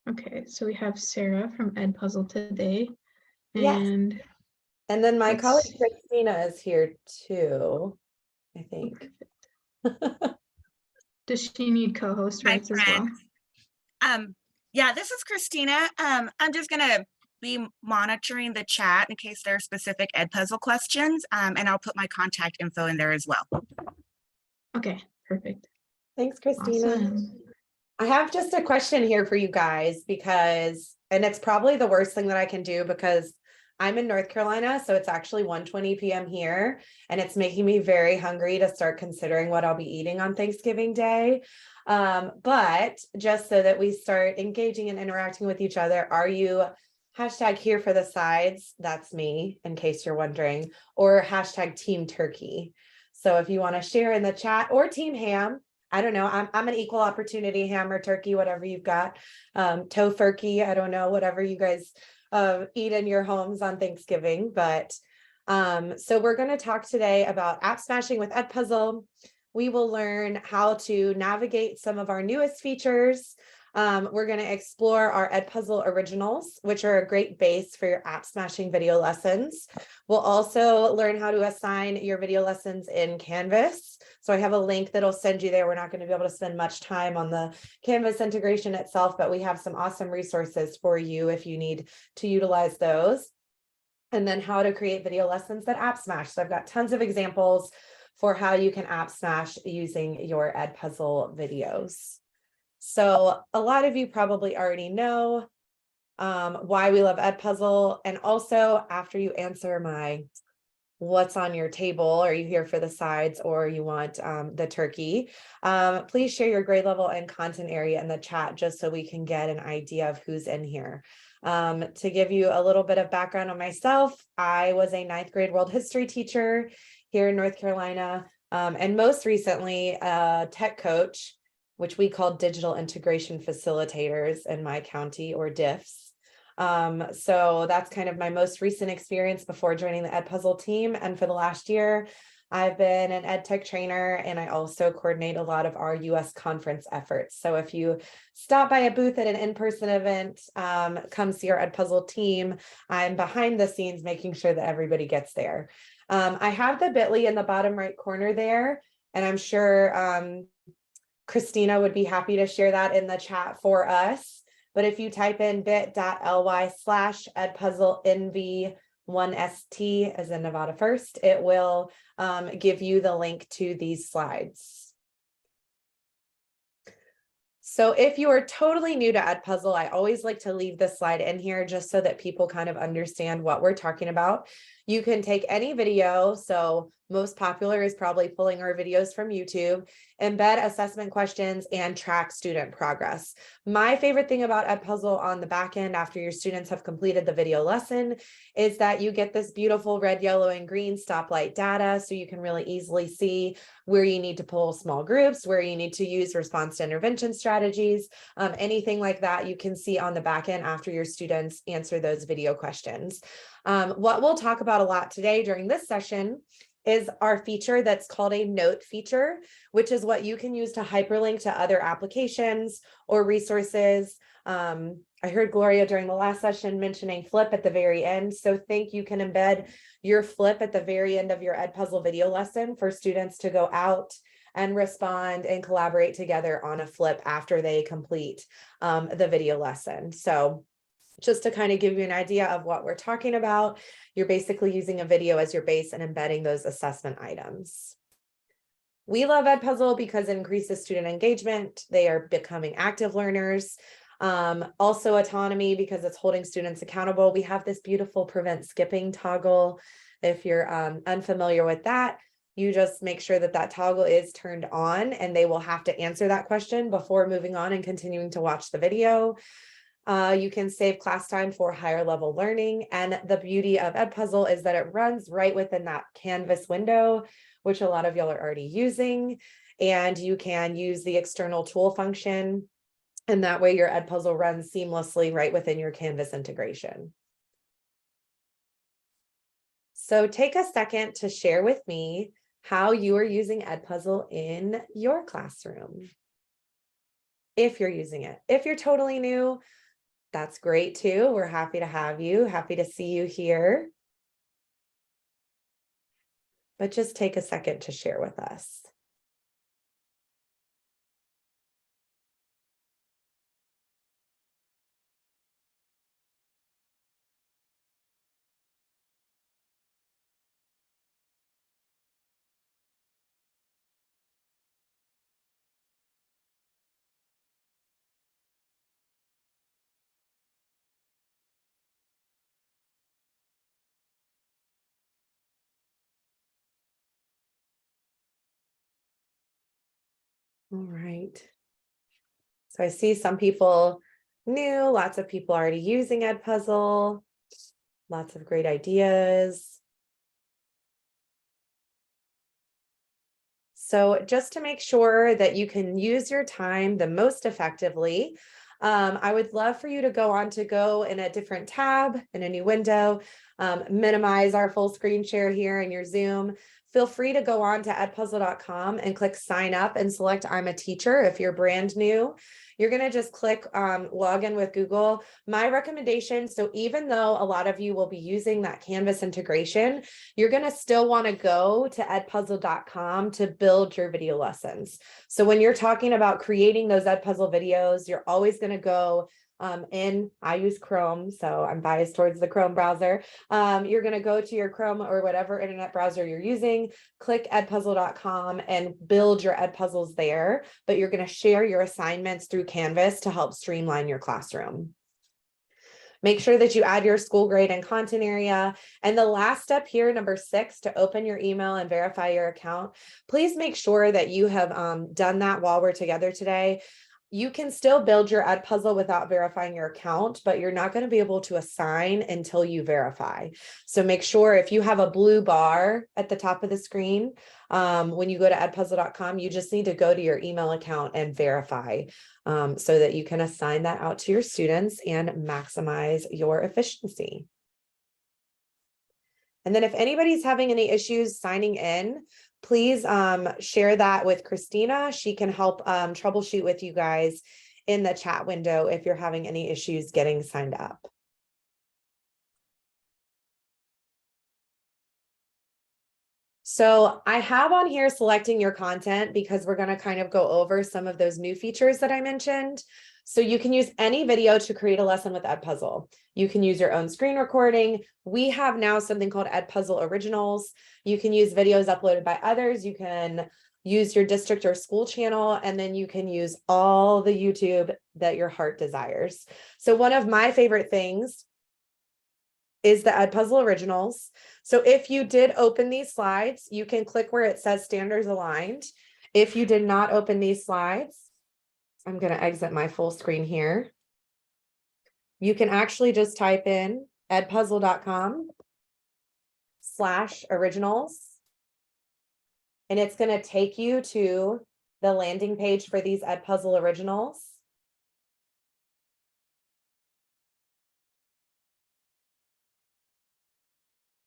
Okay, so we have Sarah from Edpuzzle today, Yes. and And then my let's colleague see. Christina is here too, I Oh, think. perfect. Does she need co-host My rights as friend. well? Yeah, this is Christina. I'm just gonna be monitoring the chat in case there are specific Edpuzzle questions, and I'll put my contact info in there as well. Okay, perfect. Thanks, Christina. Awesome. I have just a question here for you guys because, and it's probably the worst thing that I can do because I'm in North Carolina, so it's actually 1:20 p.m. here, and it's making me very hungry to start considering what I'll be eating on Thanksgiving Day. But just so that we start engaging and interacting with each other, are you hashtag here for the sides? That's me, in case you're wondering, or hashtag team turkey. So if you want to share in the chat, or team ham, I don't know. I'm an equal opportunity ham or turkey, whatever you've got. Tofurkey, I don't know, whatever you guys eat in your homes on Thanksgiving. But so we're going to talk today about app smashing with Edpuzzle. We will learn how to navigate some of our newest features. We're going to explore our Edpuzzle Originals, which are a great base for your app smashing video lessons. We'll also learn how to assign your video lessons in Canvas. So I have a link that'll send you there. We're not going to be able to spend much time on the Canvas integration itself, but we have some awesome resources for you if you need to utilize those. And then how to create video lessons that app smash. So I've got tons of examples for how you can app smash using your Edpuzzle videos. So a lot of you probably already know why we love Edpuzzle. And also, after you answer my what's on your table, are you here for the sides or you want the turkey, please share your grade level and content area in the chat just so we can get an idea of who's in here. To give you a little bit of background on myself, I was a 9th grade world history teacher here in North Carolina, and most recently a tech coach, which we call digital integration facilitators in my county, or DIFs. So that's kind of my most recent experience before joining the Edpuzzle team. And for the last year, I've been an ed tech trainer, and I also coordinate a lot of our US conference efforts. So if you stop by a booth at an in-person event, come see our Edpuzzle team. I'm behind the scenes making sure that everybody gets there. I have the bit.ly in the bottom right corner there, and I'm sure Christina would be happy to share that in the chat for us. But if you type in bit.ly/edpuzzlenv1st as in Nevada first, it will give you the link to these slides. So if you are totally new to Edpuzzle, I always like to leave this slide in here just so that people kind of understand what we're talking about. You can take any video. So most popular is probably pulling our videos from YouTube, embed assessment questions, and track student progress. My favorite thing about Edpuzzle on the back end after your students have completed the video lesson is that you get this beautiful red, yellow, and green stoplight data, so you can really easily see where you need to pull small groups, where you need to use response to intervention strategies, anything like that you can see on the back end after your students answer those video questions. What we'll talk about a lot today during this session is our feature that's called a note feature, which is what you can use to hyperlink to other applications or resources. I heard Gloria during the last session mentioning flip at the very end. So think you can embed your flip at the very end of your Edpuzzle video lesson for students to go out and respond and collaborate together on a flip after they complete the video lesson. So just to kind of give you an idea of what we're talking about, you're basically using a video as your base and embedding those assessment items. We love Edpuzzle because it increases student engagement. They are becoming active learners. Also autonomy because it's holding students accountable. We have this beautiful prevent skipping toggle. If you're unfamiliar with that, you just make sure that that toggle is turned on and they will have to answer that question before moving on and continuing to watch the video. You can save class time for higher level learning. And the beauty of Edpuzzle is that it runs right within that Canvas window, which a lot of y'all are already using. And you can use the external tool function. And that way your Edpuzzle runs seamlessly right within your Canvas integration. So take a second to share with me how you are using Edpuzzle in your classroom. if you're using it. If you're totally new, that's great too. We're happy to have you, happy to see you here. But just take a second to share with us. All right. So I see some people new, lots of people already using Edpuzzle, lots of great ideas. So just to make sure that you can use your time the most effectively, I would love for you to go in a different tab in a new window, minimize our full screen share here in your Zoom. Feel free to go on to edpuzzle.com and click sign up and select I'm a teacher if you're brand new. You're going to just click log in with Google. My recommendation, so even though a lot of you will be using that Canvas integration, you're going to still want to go to edpuzzle.com to build your video lessons. So when you're talking about creating those Edpuzzle videos, you're always going to go I use Chrome, so I'm biased towards the Chrome browser. You're going to go to your Chrome or whatever internet browser you're using, click edpuzzle.com and build your Edpuzzles there, but you're going to share your assignments through Canvas to help streamline your classroom. Make sure that you add your school grade and content area. And the last step here, number 6, to open your email and verify your account, please make sure that you have done that while we're together today. You can still build your Edpuzzle without verifying your account, but you're not going to be able to assign until you verify. So make sure if you have a blue bar at the top of the screen, when you go to edpuzzle.com, you just need to go to your email account and verify so that you can assign that out to your students and maximize your efficiency. And then if anybody's having any issues signing in, please share that with Christina. She can help troubleshoot with you guys in the chat window if you're having any issues getting signed up. So I have on here selecting your content because we're going to kind of go over some of those new features that I mentioned. So you can use any video to create a lesson with Edpuzzle. You can use your own screen recording. We have now something called Edpuzzle Originals. You can use videos uploaded by others. You can use your district or school channel, and then you can use all the YouTube that your heart desires. So one of my favorite things is the Edpuzzle Originals. So if you did open these slides, you can click where it says standards aligned. If you did not open these slides, I'm going to exit my full screen here. You can actually just type in edpuzzle.com/originals, and it's going to take you to the landing page for these Edpuzzle Originals.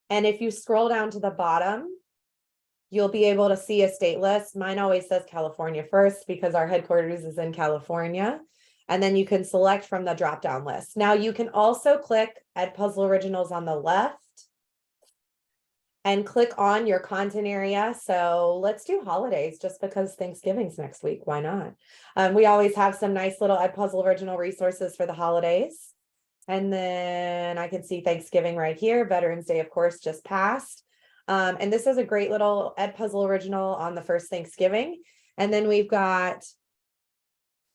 And if you scroll down to the bottom, you'll be able to see a state list. Mine always says California first because our headquarters is in California. And then you can select from the drop-down list. Now you can also click Edpuzzle Originals on the left and click on your content area. So let's do holidays just because Thanksgiving's next week. Why not? We always have some nice little Edpuzzle Original resources for the holidays. And then I can see Thanksgiving right here. Veterans Day, of course, just passed. And this is a great little Edpuzzle Original on the first Thanksgiving. And then we've got,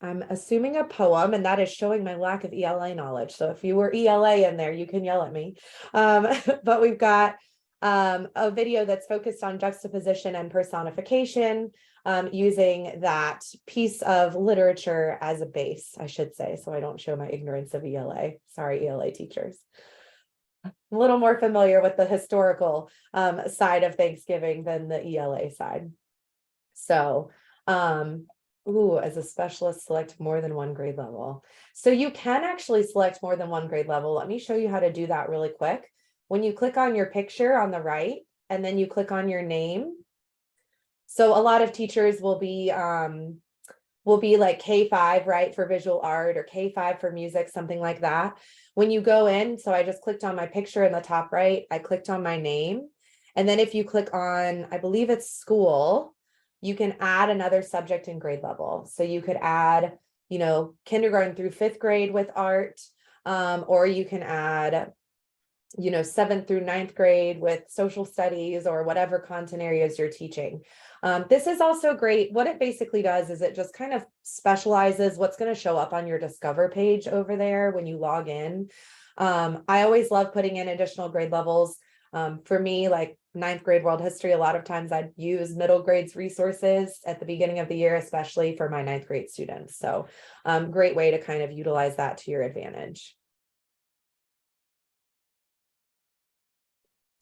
I'm assuming, a poem, and that is showing my lack of ELA knowledge. So if you were ELA in there, you can yell at me. But we've got a video that's focused on juxtaposition and personification, using that piece of literature as a base, I should say, so I don't show my ignorance of ELA. Sorry, ELA teachers. A little more familiar with the historical side of Thanksgiving than the ELA side. So, as a specialist, select more than one grade level. So you can actually select more than one grade level. Let me show you how to do that really quick. When you click on your picture on the right, and then you click on your name. So a lot of teachers will be will be like K5, right, for visual art, or K5 for music, something like that. When you go in, so I just clicked on my picture in the top right, I clicked on my name. And then if you click on, I believe it's school, you can add another subject and grade level. So you could add, you know, kindergarten through 5th grade with art, or you can add, you know, 7th through 9th grade with social studies or whatever content areas you're teaching. This is also great. What it basically does is it just kind of specializes what's going to show up on your Discover page over there when you log in. I always love putting in additional grade levels. For me, like 9th grade world history, a lot of times I'd use middle grades resources at the beginning of the year, especially for my 9th grade students. So great way to kind of utilize that to your advantage.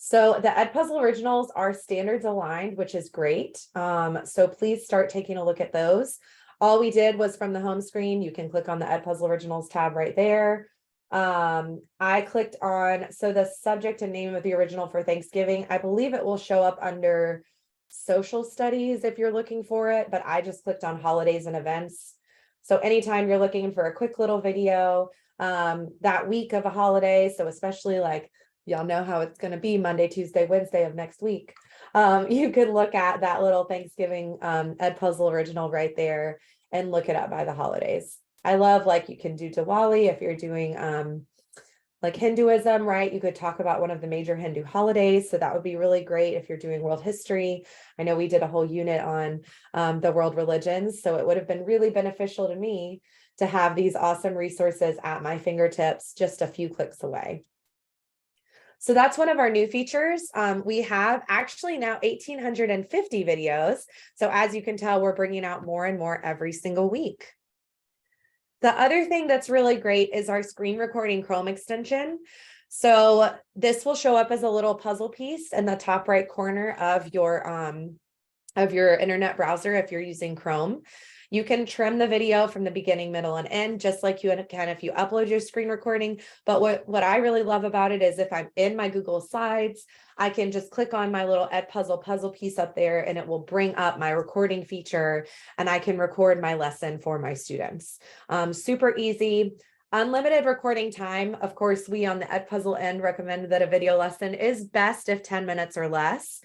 So the Edpuzzle Originals are standards aligned, which is great. So please start taking a look at those. All we did was from the home screen, you can click on the Edpuzzle Originals tab right there. I clicked on, so the subject and name of the original for Thanksgiving, I believe it will show up under social studies if you're looking for it, but I just clicked on holidays and events. So anytime you're looking for a quick little video, that week of a holiday, so especially like, y'all know how it's going to be Monday, Tuesday, Wednesday of next week. You could look at that little Thanksgiving Edpuzzle original right there and look it up by the holidays. I love, like, you can do Diwali if you're doing like Hinduism, right? You could talk about one of the major Hindu holidays. So that would be really great if you're doing world history. I know we did a whole unit on the world religions. So it would have been really beneficial to me to have these awesome resources at my fingertips, just a few clicks away. So that's one of our new features. We have actually now 1,850 videos. So as you can tell, we're bringing out more and more every single week. The other thing that's really great is our screen recording Chrome extension. So this will show up as a little puzzle piece in the top right corner of your internet browser if you're using Chrome. You can trim the video from the beginning, middle, and end, just like you can if you upload your screen recording. But what I really love about it is if I'm in my Google Slides, I can just click on my little Edpuzzle puzzle piece up there, and it will bring up my recording feature, and I can record my lesson for my students. Super easy. Unlimited recording time. Of course, we on the Edpuzzle end recommend that a video lesson is best if 10 minutes or less.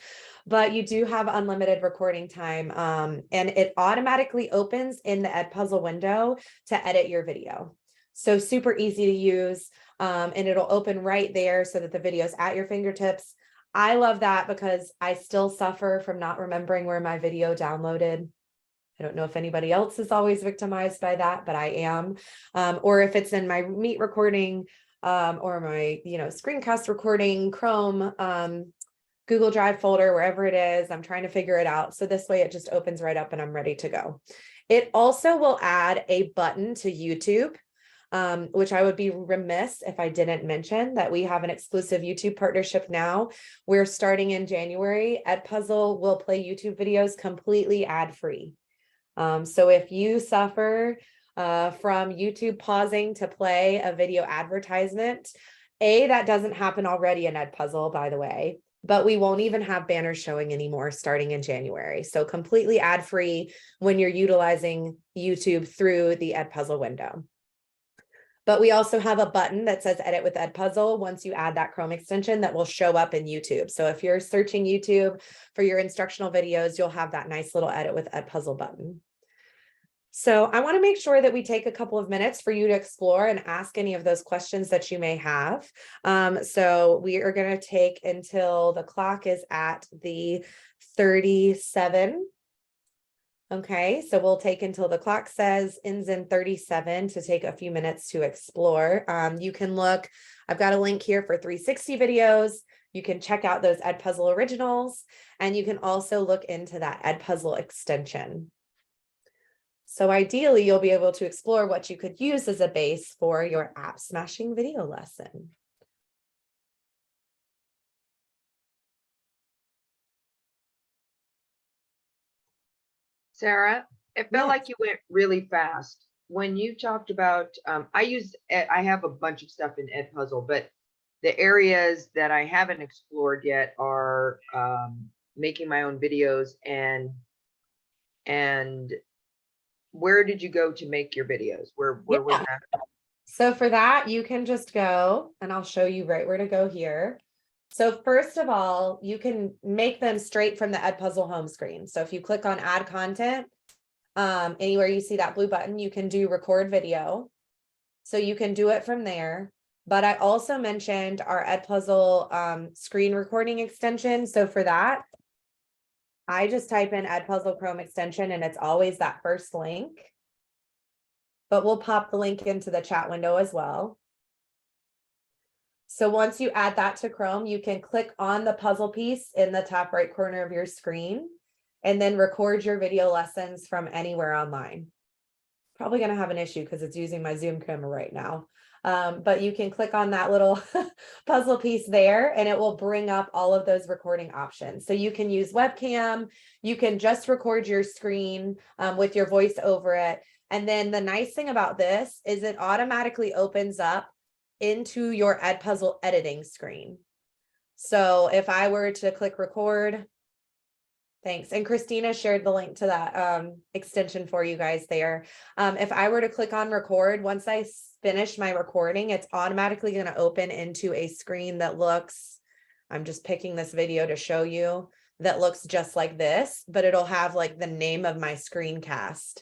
But you do have unlimited recording time, and it automatically opens in the Edpuzzle window to edit your video. So super easy to use, and it'll open right there so that the video's at your fingertips. I love that because I still suffer from not remembering where my video downloaded. I don't know if anybody else is always victimized by that, but I am. Or if it's in my Meet recording, or my, screencast recording, Chrome, Google Drive folder, wherever it is, I'm trying to figure it out. So this way it just opens right up and I'm ready to go. It also will add a button to YouTube, which I would be remiss if I didn't mention that we have an exclusive YouTube partnership now. We're starting in January. Edpuzzle will play YouTube videos completely ad-free. So if you suffer from YouTube pausing to play a video advertisement, that doesn't happen already in Edpuzzle, by the way. But we won't even have banners showing anymore starting in January. So completely ad-free when you're utilizing YouTube through the Edpuzzle window. But we also have a button that says Edit with Edpuzzle once you add that Chrome extension that will show up in YouTube. So if you're searching YouTube for your instructional videos, you'll have that nice little Edit with Edpuzzle button. So I want to make sure that we take a couple of minutes for you to explore and ask any of those questions that you may have. So we are going to take until the clock is at the 37. Okay, so we'll take until the clock says ends in 37 to take a few minutes to explore. You can look, I've got a link here for 360 videos. You can check out those Edpuzzle Originals, and you can also look into that Edpuzzle extension. So ideally, you'll be able to explore what you could use as a base for your AppSmashing video lesson. Sarah, it felt like you went really fast. When you talked about, I have a bunch of stuff in Edpuzzle, but the areas that I haven't explored yet are making my own videos and where did you go to make your videos? Where was Yeah. that? So for that, you can just go, and I'll show you right where to go here. So first of all, you can make them straight from the Edpuzzle home screen. So if you click on add content, anywhere you see that blue button, you can do record video. So you can do it from there. But I also mentioned our Edpuzzle screen recording extension. So for that, I just type in Edpuzzle Chrome extension, and it's always that first link. But we'll pop the link into the chat window as well. So once you add that to Chrome, you can click on the puzzle piece in the top right corner of your screen and then record your video lessons from anywhere online. Probably going to have an issue because it's using my Zoom camera right now. But you can click on that little puzzle piece there and it will bring up all of those recording options. So you can use webcam, you can just record your screen with your voice over it. And then the nice thing about this is it automatically opens up into your Edpuzzle editing screen. So if I were to click record, thanks. And Christina shared the link to that extension for you guys there. If I were to click on record, once I finish my recording, it's automatically going to open into a screen that looks, I'm just picking this video to show you, that looks just like this, but it'll have like the name of my screencast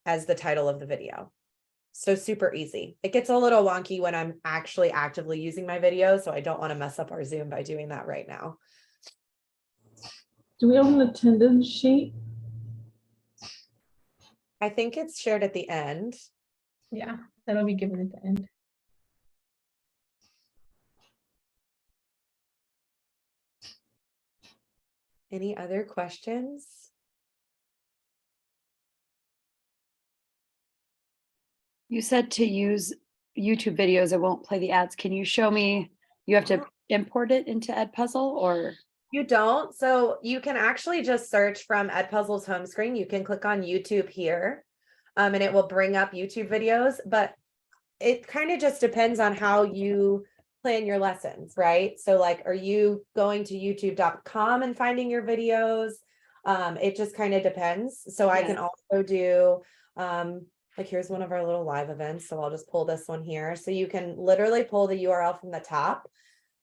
as the title of the video. So super easy. It gets a little wonky when I'm actually actively using my video, so I don't want to mess up our Zoom by doing that right now. Do we have an attendance sheet? I think it's shared at the end. Yeah, that'll be given at the end. Any other questions? You said to use YouTube videos, it won't play the ads. Can you show me? You have to import it into Edpuzzle, or? You don't. So you can actually just search from Edpuzzle's home screen. You can click on YouTube here, and it will bring up YouTube videos, but it kind of just depends on how you plan your lessons, right? So like, are you going to youtube.com and finding your videos? It just kind of depends. So I can also do, like here's one of our little live events. So I'll just pull this one here. So you can literally pull the URL from the top.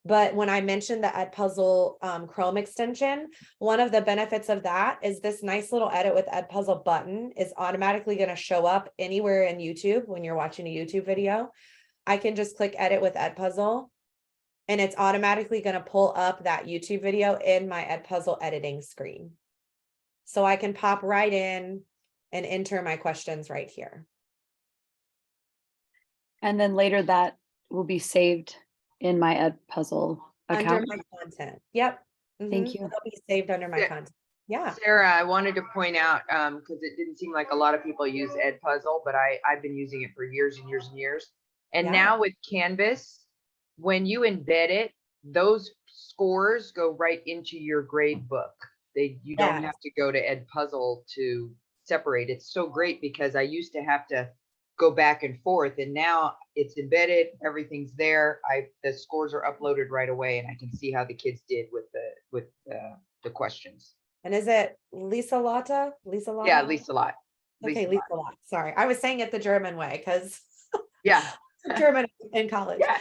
But when I mentioned the Edpuzzle Chrome extension, one of the benefits of that is this nice little edit with Edpuzzle button is automatically going to show up anywhere in YouTube when you're watching a YouTube video. I can just click edit with Edpuzzle and it's automatically going to pull up that YouTube video in my Edpuzzle editing screen. So I can pop right in and enter my questions right here. And then later that will be saved in my Edpuzzle account. Under my content. Yep. Thank you. It'll be saved under my Yeah. content. Yeah. Sarah, I wanted to point out, because it didn't seem like a lot of people use Edpuzzle, but I've been using it for years and years and years. And Yeah. now with Canvas, when you embed it, those scores go right into your grade book. You don't Yes. have to go to Edpuzzle to separate. It's so great because I used to have to go back and forth, and now it's embedded, everything's there. The scores are uploaded right away, and I can see how the kids did with the questions. And is it Lisa Lotta? Lisa Lotta? Yeah, Lisa Lot. Okay, Lisa Lotta. Sorry, I was saying it the German way because Yeah. German in college. Yeah.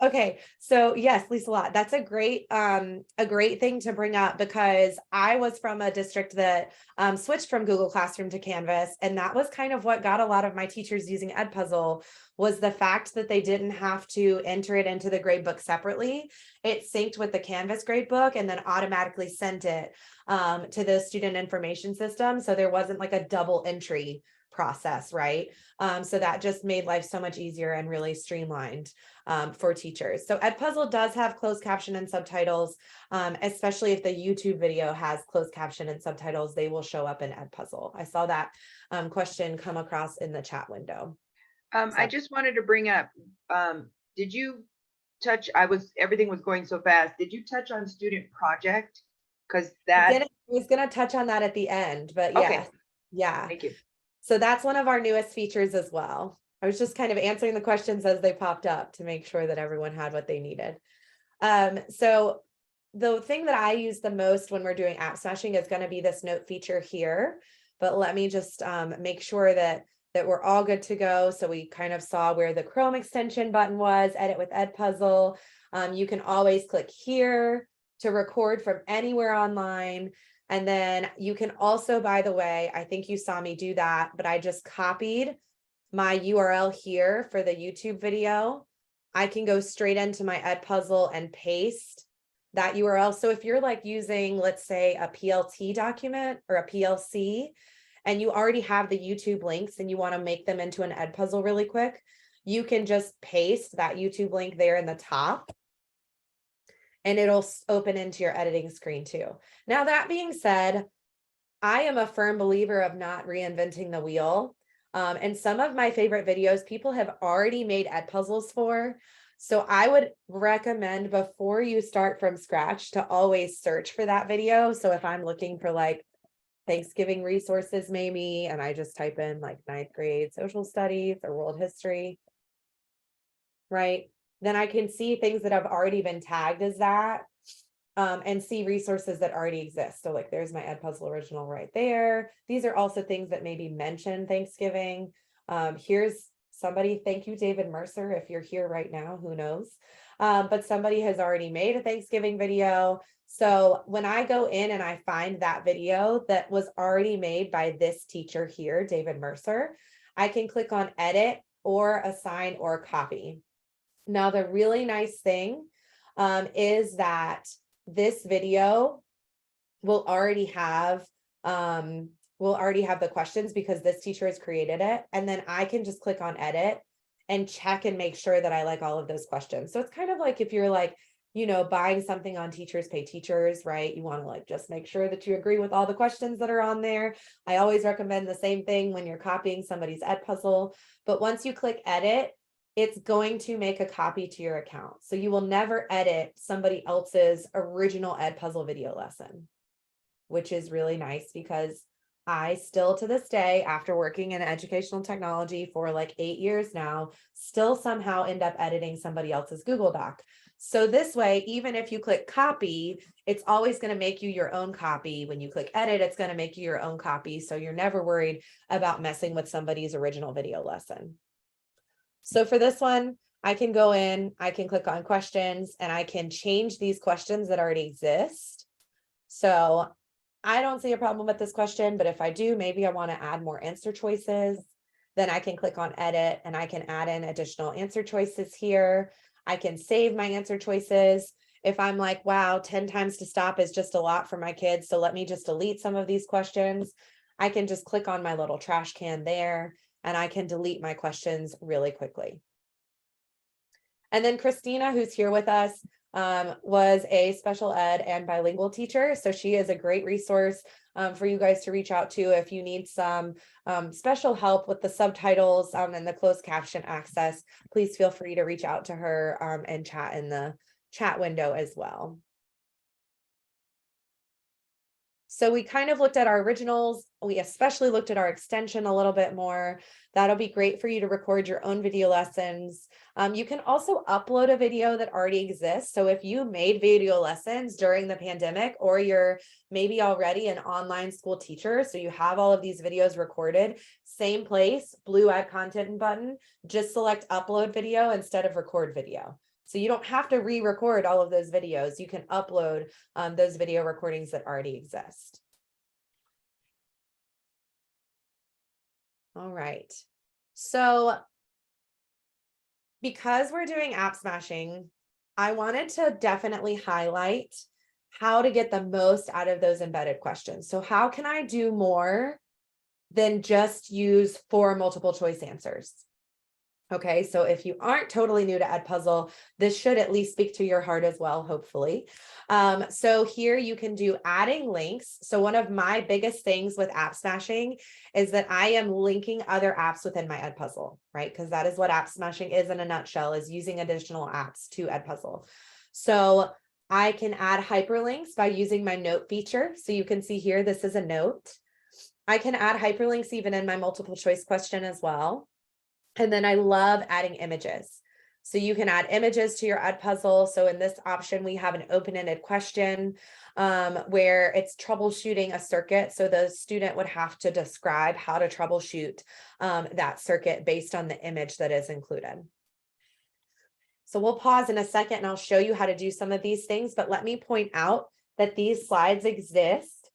Okay, so yes, Lisa Lot. That's a great thing to bring up because I was from a district that switched from Google Classroom to Canvas, and that was kind of what got a lot of my teachers using Edpuzzle was the fact that they didn't have to enter it into the gradebook separately. It synced with the Canvas gradebook and then automatically sent it to the student information system. So there wasn't like a double entry process, right? So that just made life so much easier and really streamlined for teachers. So Edpuzzle does have closed caption and subtitles, especially if the YouTube video has closed caption and subtitles, they will show up in Edpuzzle. I saw that question come across in the chat window. I just wanted to bring up, did you touch, everything was going so fast. Did you touch on student project? Because I was going to touch on that at the end, but Okay. yes. Yeah. Thank you. So that's one of our newest features as well. I was just kind of answering the questions as they popped up to make sure that everyone had what they needed. So the thing that I use the most when we're doing AppSmashing is going to be this note feature here. but let me just make sure that we're all good to go. So we kind of saw where the Chrome extension button was, edit with Edpuzzle. You can always click here to record from anywhere online. And then you can also, by the way, I think you saw me do that, but I just copied my URL here for the YouTube video. I can go straight into my Edpuzzle and paste that URL. So if you're like using, let's say, a PLT document or a PLC, and you already have the YouTube links and you want to make them into an Edpuzzle really quick, you can just paste that YouTube link there in the top, and it'll open into your editing screen too. Now, that being said, I am a firm believer of not reinventing the wheel. And some of my favorite videos, people have already made Edpuzzles for. So I would recommend, before you start from scratch, to always search for that video. So if I'm looking for like Thanksgiving resources maybe, and I just type in like 9th grade social studies or world history, right? Then I can see things that have already been tagged as that, and see resources that already exist. So like there's my Edpuzzle original right there. These are also things that maybe mention Thanksgiving. Here's somebody, thank you, David Mercer, if you're here right now, who knows? But somebody has already made a Thanksgiving video. So when I go in and I find that video that was already made by this teacher here, David Mercer, I can click on edit or assign or copy. Now, the really nice thing is that this video will already have the questions because this teacher has created it. And then I can just click on edit and check and make sure that I like all of those questions. So it's kind of like if you're like, you know, buying something on Teachers Pay Teachers, right? You want to like just make sure that you agree with all the questions that are on there. I always recommend the same thing when you're copying somebody's Edpuzzle. But once you click edit, it's going to make a copy to your account. So you will never edit somebody else's original Edpuzzle video lesson, which is really nice because I still to this day, after working in educational technology for like 8 years now, still somehow end up editing somebody else's Google Doc. So this way, even if you click copy, it's always going to make you your own copy. When you click edit, it's going to make you your own copy. So you're never worried about messing with somebody's original video lesson. So for this one, I can go in, I can click on questions, and I can change these questions that already exist. So I don't see a problem with this question, but if I do, maybe I want to add more answer choices, then I can click on edit and I can add in additional answer choices here. I can save my answer choices. If I'm like, wow, 10 times to stop is just a lot for my kids, so let me just delete some of these questions, I can just click on my little trash can there and I can delete my questions really quickly. And then Christina, who's here with us, was a special ed and bilingual teacher. So she is a great resource for you guys to reach out to if you need some special help with the subtitles and the closed caption access. Please feel free to reach out to her and chat in the chat window as well. So we kind of looked at our originals. We especially looked at our extension a little bit more. That'll be great for you to record your own video lessons. You can also upload a video that already exists. So if you made video lessons during the pandemic, or you're maybe already an online school teacher, so you have all of these videos recorded, same place, blue add content button, just select upload video instead of record video. So you don't have to re-record all of those videos. You can upload those video recordings that already exist. All right. So because we're doing AppSmashing, I wanted to definitely highlight how to get the most out of those embedded questions. So how can I do more than just use 4 multiple choice answers? Okay, so if you aren't totally new to Edpuzzle, this should at least speak to your heart as well, hopefully. So here you can do adding links. So one of my biggest things with AppSmashing is that I am linking other apps within my Edpuzzle, right? Because that is what AppSmashing is in a nutshell, is using additional apps to Edpuzzle. So I can add hyperlinks by using my note feature. So you can see here, this is a note. I can add hyperlinks even in my multiple choice question as well. And then I love adding images. So you can add images to your Edpuzzle. So in this option, we have an open-ended question where it's troubleshooting a circuit. So the student would have to describe how to troubleshoot that circuit based on the image that is included. So we'll pause in a second and I'll show you how to do some of these things, but let me point out that these slides exist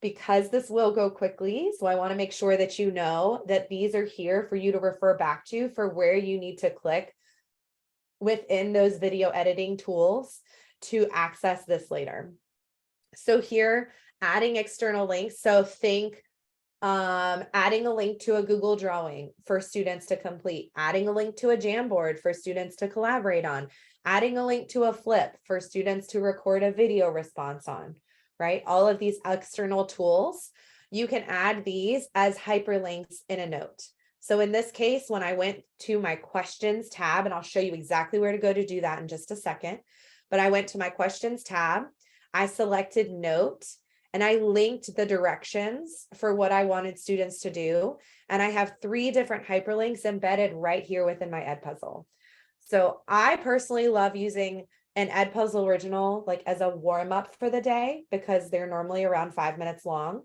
because this will go quickly. So I want to make sure that you know that these are here for you to refer back to for where you need to click within those video editing tools to access this later. So here, adding external links. So think adding a link to a Google Drawing for students to complete, adding a link to a Jamboard for students to collaborate on, adding a link to a flip for students to record a video response on, right? All of these external tools, you can add these as hyperlinks in a note. So in this case, when I went to my questions tab, and I'll show you exactly where to go to do that in just a second, but I went to my questions tab, I selected note, and I linked the directions for what I wanted students to do. And I have 3 different hyperlinks embedded right here within my Edpuzzle. So I personally love using an Edpuzzle Original like as a warm up for the day because they're normally around 5 minutes long.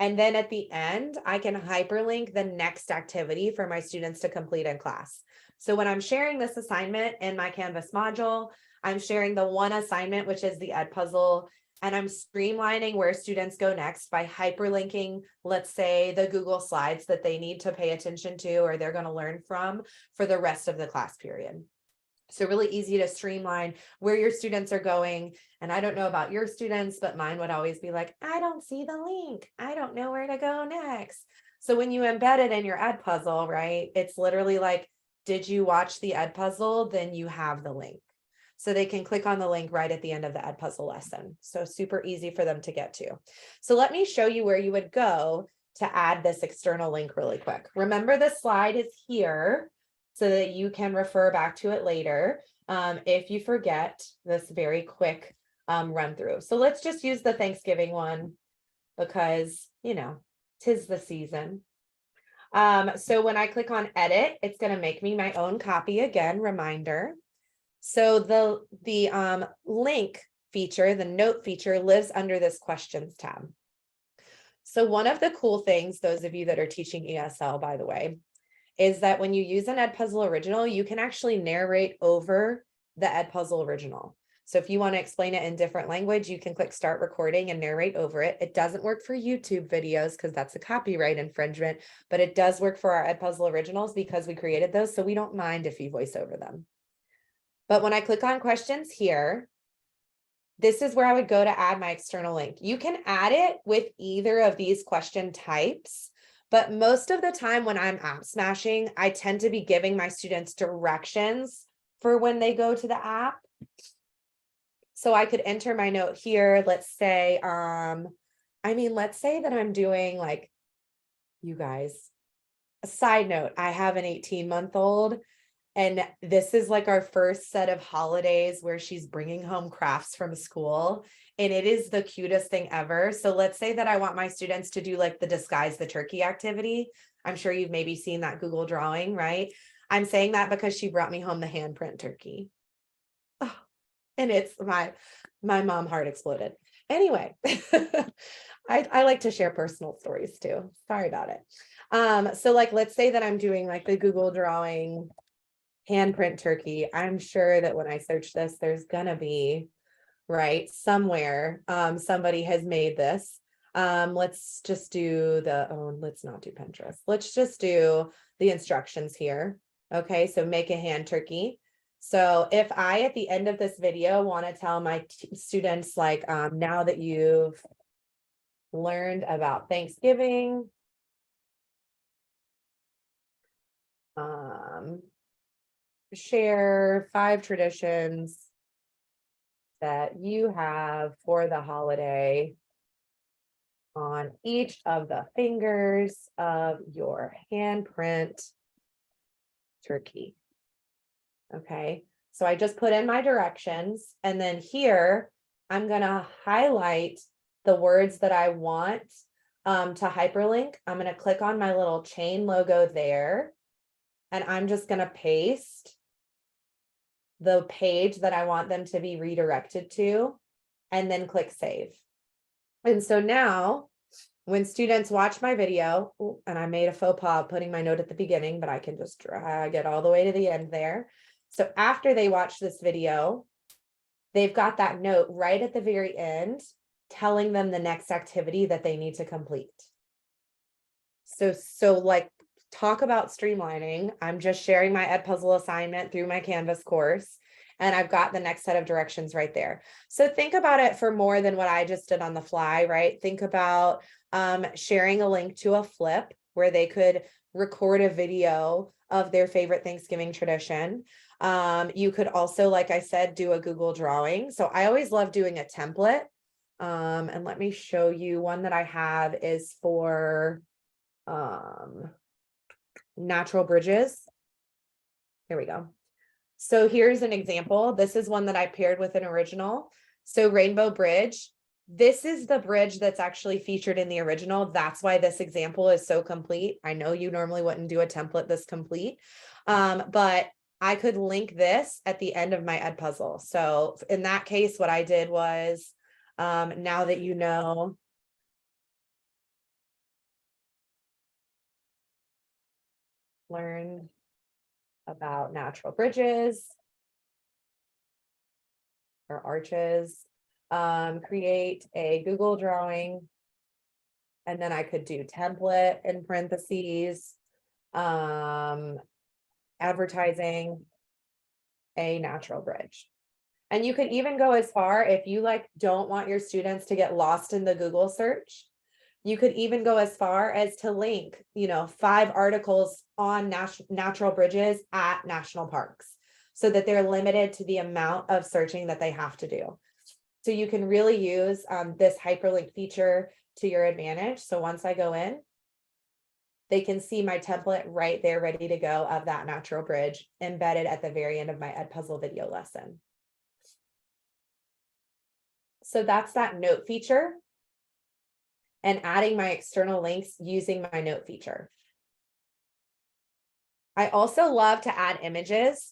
And then at the end, I can hyperlink the next activity for my students to complete in class. So when I'm sharing this assignment in my Canvas module, I'm sharing the one assignment, which is the Edpuzzle, and I'm streamlining where students go next by hyperlinking, let's say, the Google Slides that they need to pay attention to or they're going to learn from for the rest of the class period. So really easy to streamline where your students are going. And I don't know about your students, but mine would always be like, I don't see the link. I don't know where to go next. So when you embed it in your Edpuzzle, right, it's literally like, did you watch the Edpuzzle? Then you have the link. So they can click on the link right at the end of the Edpuzzle lesson. So super easy for them to get to. So let me show you where you would go to add this external link really quick. Remember, the slide is here so that you can refer back to it later if you forget this very quick run through. So let's just use the Thanksgiving one because, you know, 'tis the season. So when I click on edit, it's going to make me my own copy again, reminder. So the link feature, the note feature, lives under this questions tab. So one of the cool things, those of you that are teaching ESL, by the way, is that when you use an Edpuzzle Original, you can actually narrate over the Edpuzzle Original. So if you want to explain it in different language, you can click start recording and narrate over it. It doesn't work for YouTube videos because that's a copyright infringement, but it does work for our Edpuzzle Originals because we created those. So we don't mind if you voice over them. But when I click on questions here, this is where I would go to add my external link. You can add it with either of these question types, but most of the time when I'm AppSmashing, I tend to be giving my students directions for when they go to the app. So I could enter my note here. Let's say, let's say that I'm doing like, you guys, a side note, I have an 18-month-old. And this is like our first set of holidays where she's bringing home crafts from school. And it is the cutest thing ever. So let's say that I want my students to do like the disguise the turkey activity. I'm sure you've maybe seen that Google drawing, right? I'm saying that because she brought me home the handprint turkey. Oh, and it's my mom heart exploded. Anyway, I like to share personal stories too. Sorry about it. So like, let's say that I'm doing like the Google drawing handprint turkey. I'm sure that when I search this, there's gonna be right somewhere somebody has made this. Let's just do let's not do Pinterest. Let's just do the instructions here. Okay, so make a hand turkey. So if I at the end of this video want to tell my students like now that you've learned about Thanksgiving, share 5 traditions that you have for the holiday on each of the fingers of your handprint turkey. Okay, so I just put in my directions, and then here I'm going to highlight the words that I want to hyperlink. I'm going to click on my little chain logo there. And I'm just going to paste the page that I want them to be redirected to, and then click save. And so now when students watch my video, and I made a faux pas putting my note at the beginning, but I can just drag it all the way to the end there. So after they watch this video, they've got that note right at the very end, telling them the next activity that they need to complete. So like, talk about streamlining. I'm just sharing my Edpuzzle assignment through my Canvas course, and I've got the next set of directions right there. So think about it for more than what I just did on the fly, right? Think about sharing a link to a flip where they could record a video of their favorite Thanksgiving tradition. You could also, like I said, do a Google drawing. So I always love doing a template. And let me show you one that I have is for natural bridges. Here we go. So here's an example. This is one that I paired with an original. So Rainbow Bridge. This is the bridge that's actually featured in the original. That's why this example is so complete. I know you normally wouldn't do a template this complete, but I could link this at the end of my Edpuzzle. So in that case, what I did was, now that you know, learn about natural bridges or arches, create a Google drawing, and then I could do template in parentheses, advertising a natural bridge. And you could even go as far, if you like don't want your students to get lost in the Google search, you could even go as far as to link, 5 articles on natural bridges at national parks, so that they're limited to the amount of searching that they have to do. So you can really use this hyperlink feature to your advantage. So once I go in, they can see my template right there, ready to go, of that natural bridge embedded at the very end of my Edpuzzle video lesson. So that's that note feature, and adding my external links using my note feature. I also love to add images.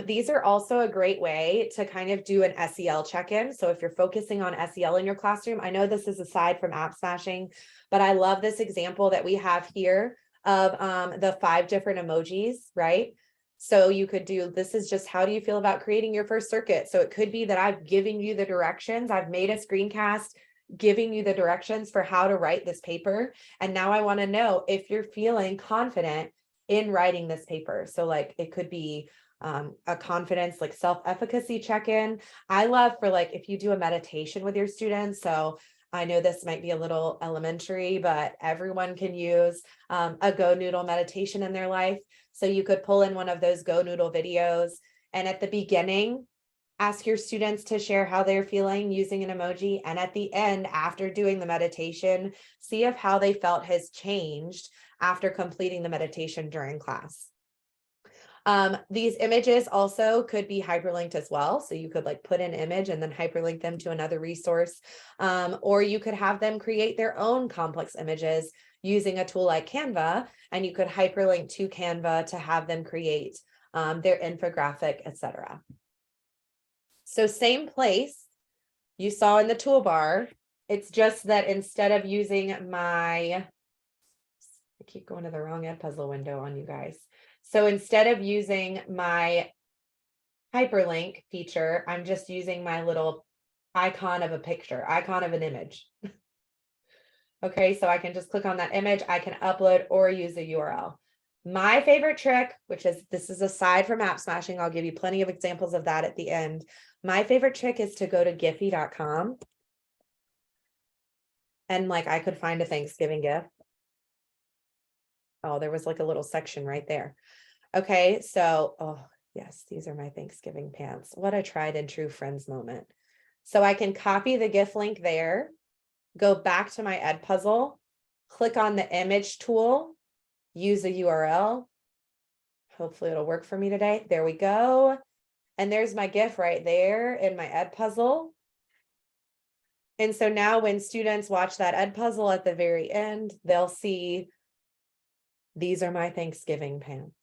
These are also a great way to kind of do an SEL check-in. So if you're focusing on SEL in your classroom, I know this is aside from AppSmashing, but I love this example that we have here of the 5 different emojis, right? So you could do, this is just, how do you feel about creating your first circuit? So it could be that I've given you the directions, I've made a screencast giving you the directions for how to write this paper. And now I want to know if you're feeling confident in writing this paper. So like, it could be a confidence, like self-efficacy check-in. I love for like, if you do a meditation with your students. So I know this might be a little elementary, but everyone can use a Go Noodle meditation in their life. So you could pull in one of those Go Noodle videos, and at the beginning, ask your students to share how they're feeling using an emoji. And at the end, after doing the meditation, see if how they felt has changed after completing the meditation during class. These images also could be hyperlinked as well. So you could like put an image and then hyperlink them to another resource. Or you could have them create their own complex images using a tool like Canva, and you could hyperlink to Canva to have them create their infographic, etc. So same place you saw in the toolbar, it's just that instead of using I keep going to the wrong Edpuzzle window on you guys. So instead of using my hyperlink feature, I'm just using my little icon of a picture, icon of an image. Okay, so I can just click on that image, I can upload or use a URL. My favorite trick, which is, this is aside from AppSmashing, I'll give you plenty of examples of that at the end. My favorite trick is to go to giphy.com. And like, I could find a Thanksgiving gift. Oh, there was like a little section right there. Okay, so, oh yes, these are my Thanksgiving pants. What a tried and true friends moment. So I can copy the GIF link there, go back to my Edpuzzle, click on the image tool, use a URL. Hopefully it'll work for me today. There we go. And there's my GIF right there in my Edpuzzle. And so now when students watch that Edpuzzle at the very end, they'll see, these are my Thanksgiving pants.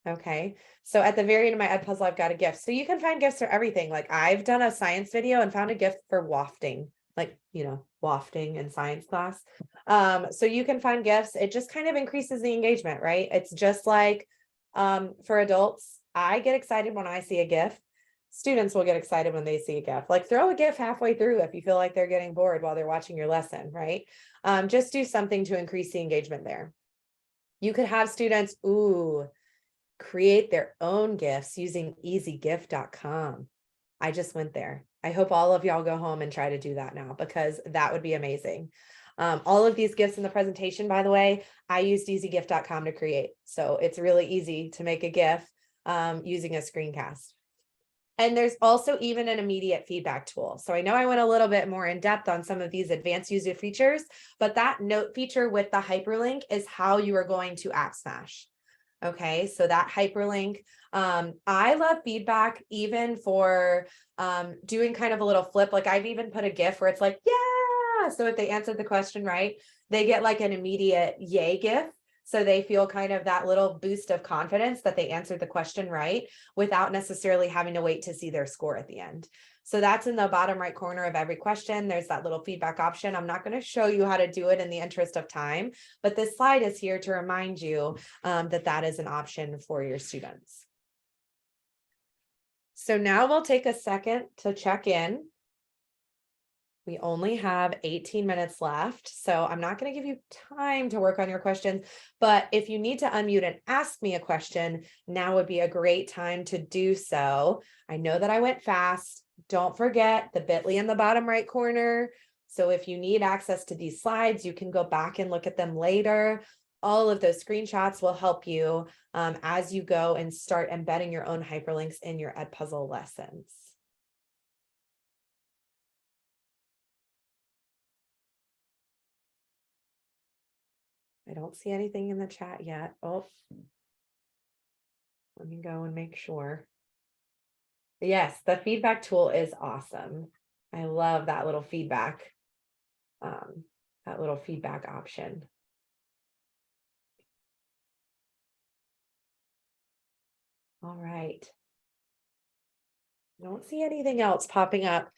Okay, so at the very end of my Edpuzzle, I've got a gift. So you can find gifts for everything. Like I've done a science video and found a gift for wafting, like, you know, wafting in science class. So you can find gifts. It just kind of increases the engagement, right? It's just like for adults, I get excited when I see a GIF. Students will get excited when they see a GIF. Like throw a GIF halfway through if you feel like they're getting bored while they're watching your lesson, right? Just do something to increase the engagement there. You could have students, create their own GIFs using easygift.com. I just went there. I hope all of y'all go home and try to do that now because that would be amazing. All of these GIFs in the presentation, by the way, I used easygift.com to create. So it's really easy to make a GIF using a screencast. And there's also even an immediate feedback tool. So I know I went a little bit more in depth on some of these advanced user features, but that note feature with the hyperlink is how you are going to AppSmash. Okay, so that hyperlink, I love feedback even for doing kind of a little flip. Like I've even put a GIF where it's like, yeah. So if they answered the question right, they get like an immediate yay GIF. So they feel kind of that little boost of confidence that they answered the question right without necessarily having to wait to see their score at the end. So that's in the bottom right corner of every question. There's that little feedback option. I'm not going to show you how to do it in the interest of time, but this slide is here to remind you that that is an option for your students. So now we'll take a second to check in. We only have 18 minutes left, so I'm not going to give you time to work on your questions, but if you need to unmute and ask me a question, now would be a great time to do so. I know that I went fast. Don't forget the bit.ly in the bottom right corner. So if you need access to these slides, you can go back and look at them later. All of those screenshots will help you as you go and start embedding your own hyperlinks in your Edpuzzle lessons. I don't see anything in the chat yet. Oh, let me go and make sure. Yes, the feedback tool is awesome. I love that little feedback, option. All right. I don't see anything else popping up.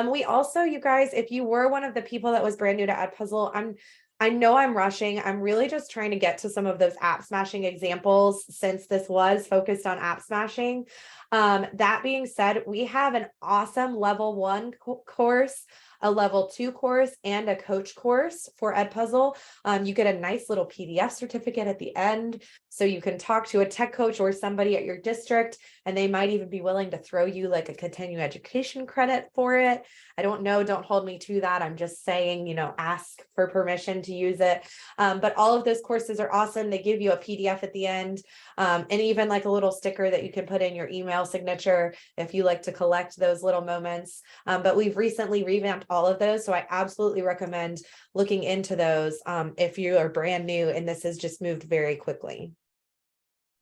We also, you guys, if you were one of the people that was brand new to Edpuzzle, I know I'm rushing. I'm really just trying to get to some of those AppSmashing examples since this was focused on AppSmashing. That being said, we have an awesome level 1 course, a level 2 course, and a coach course for Edpuzzle. You get a nice little PDF certificate at the end, so you can talk to a tech coach or somebody at your district, and they might even be willing to throw you like a continuing education credit for it. I don't know, don't hold me to that. I'm just saying, ask for permission to use it. But all of those courses are awesome. They give you a PDF at the end, and even like a little sticker that you can put in your email signature if you like to collect those little moments. But we've recently revamped all of those, so I absolutely recommend looking into those if you are brand new and this has just moved very quickly.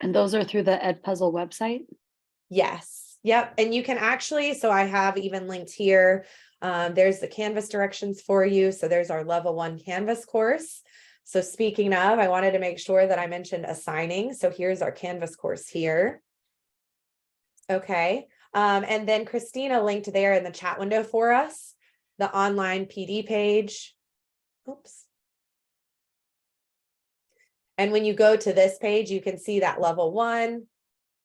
And those are through the Edpuzzle website? Yes. Yep. And you can actually, so I have even linked here, there's the Canvas directions for you. So there's our level 1 Canvas course. So speaking of, I wanted to make sure that I mentioned assigning. So here's our Canvas course here. Okay. And then Christina linked there in the chat window for us, the online PD page. Oops. And when you go to this page, you can see that level 1,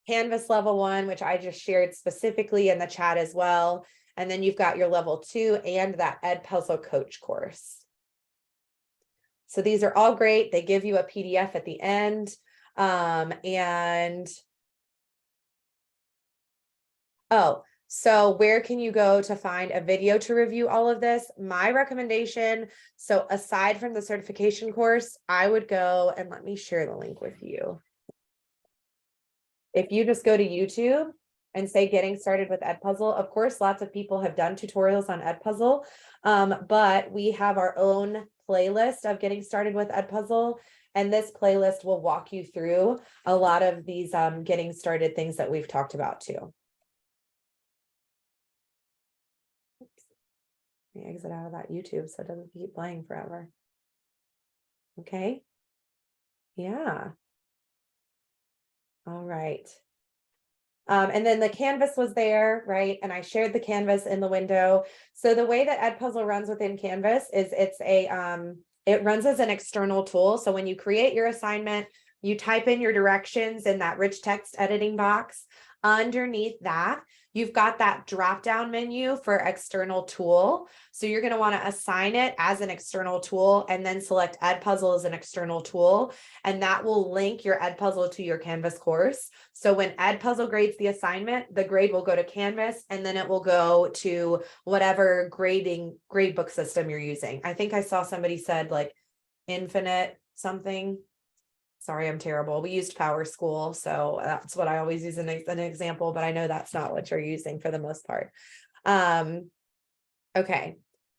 Canvas level 1, which I just shared specifically in the chat as well. And then you've got your level 2 and that Edpuzzle coach course. So these are all great. They give you a PDF at the end. So where can you go to find a video to review all of this? My recommendation, so aside from the certification course, I would go and let me share the link with you. If you just go to YouTube and say getting started with Edpuzzle, of course, lots of people have done tutorials on Edpuzzle, but we have our own playlist of getting started with Edpuzzle. And this playlist will walk you through a lot of these getting started things that we've talked about too. Let me exit out of that YouTube so it doesn't keep playing forever. Okay. Yeah. All right. And then the canvas was there, right? And I shared the canvas in the window. So the way that Edpuzzle runs within Canvas is it runs as an external tool. So when you create your assignment, you type in your directions in that rich text editing box. Underneath that, you've got that drop down menu for external tool. So you're going to want to assign it as an external tool and then select Edpuzzle as an external tool. And that will link your Edpuzzle to your Canvas course. So when Edpuzzle grades the assignment, the grade will go to Canvas and then it will go to whatever gradebook system you're using. I think I saw somebody said like Infinite something. Sorry, I'm terrible. We used Power School, so that's what I always use an example, but I know that's not what you're using for the most part. Okay,